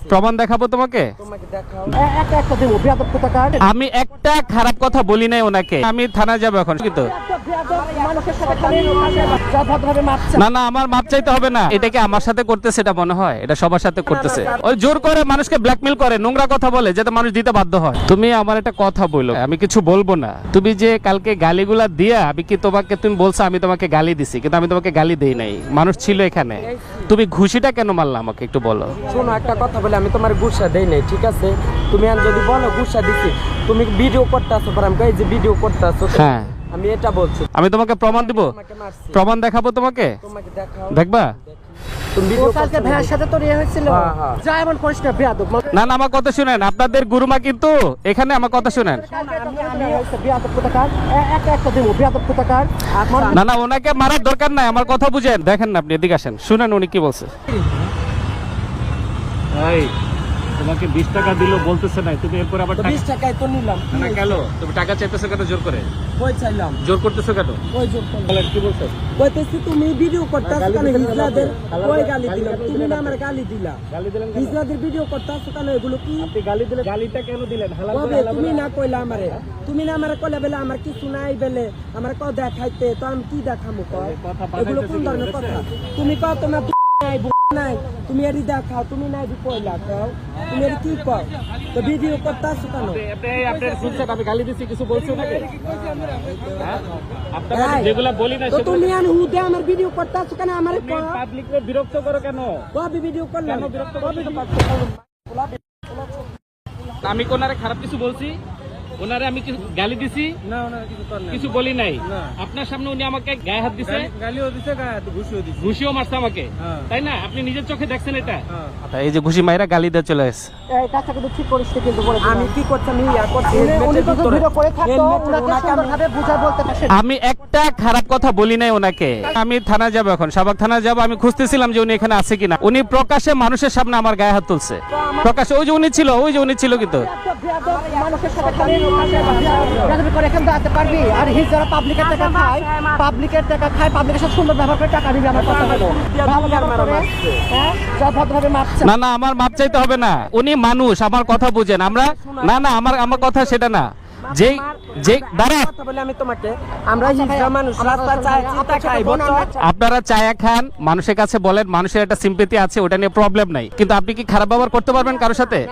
প্রমাণ দেখাবো তোমাকে। আমি একটা খারাপ কথা বলি নাই ওনাকে। আমি থানায় যাবো এখন কিন্তু। না না, আমার মাপ চাইতে হবে না। এটা কি আমার সাথে করতেছে? এটা মনে হয় এটা সবার সাথে করতেছে। ওই জোর করে মানুষকে ব্ল্যাকমেল করে, নোংরা কথা বলে যাতে মানুষ দিতে বাধ্য হয়। তুমি আমার একটা কথা বলো, আমি কিছু বলবো না। তুমি যে কালকে গালিগুলা দিয়া, আমি কি তোমাকে, তুমি বলছো আমি তোমাকে গালি দিছি, কিন্তু আমি তোমাকে গালি দেই নাই। মানুষ ছিল এখানে। তুমি ঘুষিটা কেন মারলা আমাকে একটু বলো। শোনো, একটা কথা বলে, আমি তোমার গুসা দেই নাই, ঠিক আছে? তুমি আর যদি বলো গুসা দিছি, তুমি ভিডিও করতে আসো, পর আমি কই যে ভিডিও করতে আসো। হ্যাঁ, আমি এটা বলছি। আমি তোমাকে প্রমাণ দিব, প্রমাণ দেখাবো তোমাকে। তোমাকে দেখাও, দেখবা? তুমি ভিডিও কালকে ভাইয়ের সাথে তো হয়েছিল। যা এমন করিস না বেয়াদব। না না, আমার কথা শুনেন, আপনাদের গুরুমা কিন্তু এখানে। আমার কথা শুনেন। না না, ওনাকে মারার দরকার নাই, আমার কথা বুঝেন। দেখেন না, আপনি এদিকে আসেন, শুনেন উনি কি বলছে। এই তোমাকে 20 টাকা দিল বলতেছে না, তুমি এরপর আবার 20 টাকায় তো নিলাম। না কেন তুমি টাকা চাইতেছো কেন জোর করে? কই চাইলাম? জোর করতেছো কেন? কই জোর করলাম? বলেন কি বলছো? কইতেছি তুমি ভিডিও করতে আসো কেন? হিজলাদের কই গালি দিলাম? তুমি না আমার গালি দিলা। গালি দিলেন কেন? হিজলাদের ভিডিও করতে আসো কেন? এগুলো কি? আপনি গালি দিলেন, গালিটা কেন দিলেন? হালাল করে কবে হালাল তুমি করে। না কইলা আমারে? তুমি না আমারে কইলা বেলে আমার কিছু নাই বেলে আমার কও দেখাইতে, তো আমি কি দেখামু কও? কথা এগুলো বানাইতেছে কোন কি ধরনের কথা? বুঝছেন? তুমি কও তোমার নাই নাই, তুমি এরি দেখাও, তুমি নাই কইলা কও, তুমি এরি কি কও? তো ভিডিও করতে আসো কেন? আপনার শুনছেন আমি গালি দিছি, কিছু বলছো নাকি? হ্যাঁ? আপনারা যেগুলা বলি না তো তুমি আর হুদে আমার ভিডিও করতে আসো কেন? আমারে কও পাবলিককে বিরক্ত করো কেন? কবে ভিডিও করলাম? কেন বিরক্ত করতে আমি কোনারে খারাপ কিছু বলছি? ওনারে আমি কিছু গালি দিছি? না ওনার কিছু কর না। কিছু বলি নাই। আপনার সামনে উনি আমাকে গায়ে হাত দিছে, গালিও দিছে, গায়ে হাতে ঘুষিও দিছে। ঘুষিও মারছে আমাকে, হ্যাঁ। তাই না? আপনি নিজের চোখে দেখছেন এটা। হ্যাঁ। এই যে ঘুষি মাইরা গালি দিয়ে চলে আসছে। এই কাজটা কিন্তু ঠিক করিস না কিন্তু বলে আমি কি করছি? আমি ইয়া করছি, উনি তো ভিতরে। ভিডিও করে থাকতো, হেলমেটের উনাকে ওনাকে আমি- সুন্দরভাবে বুঝায় বলতে পারছেন। আমি একটা খারাপ কথা বলি নাই ওনাকে। আমি থানায় যাবো এখন, শাহবাগ থানায় যাবো। আমি খুঁজতেছিলাম যে উনি এখানে আছে কিনা। উনি প্রকাশ্যে মানুষের সামনে আমার গায়ে হাত তুলছে, প্রকাশ্যে। ওই যে উনি ছিল, ওই যে উনি ছিল কিন্তু। বেয়াদব মানুষের সাথে খালি বেয়াদবি করে এখান থেকে আসতে পারবি? আর হিজ যারা পাবলিকের টাকা খায়, পাবলিকের সাথে সুন্দর ব্যবহার করে টাকা দিবি। আমার কথা হলো ভালো ব্যবহার করে, হ্যাঁ, যা ভদ্রভাবে মাপছে। না না, আমার মাপ চাইতে হবে না। উনি মানুষ, আমার কথা বুঝেন। আমরা না না, আমার কথা সেটা না। যে যে দাঁড়া, কথা বলে আমি তোমাকে, আমরা হিজড়া মানুষ, রাস্তা চায় চিন্তা খাই, বুঝছো? আপনারা চায়া খান, মানুষের কাছে বলেন, মানুষের একটা সিম্পেথি আছে, ওটা নিয়ে প্রবলেম নাই। কিন্তু আপনি কি খারাপ ব্যবহার করতে পারবেন কারোর সাথে?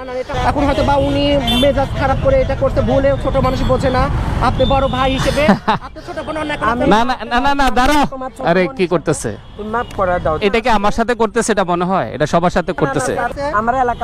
এখন হয়তো বা উনি মেজাজ খারাপ করে এটা করতে ভুলে, ছোট মানুষ বোঝে না। আপনি বড় ভাই হিসেবে আপনি ছোট বোন অন্যায় করতে- না না না না না, দাঁড়াও। আরে কি করতেছে? তুমি মাফ করে দাও। এটা কি আমার সাথে করতেছে? এটা মনে হয় এটা সবার সাথে করতেছে। আমার এলাকা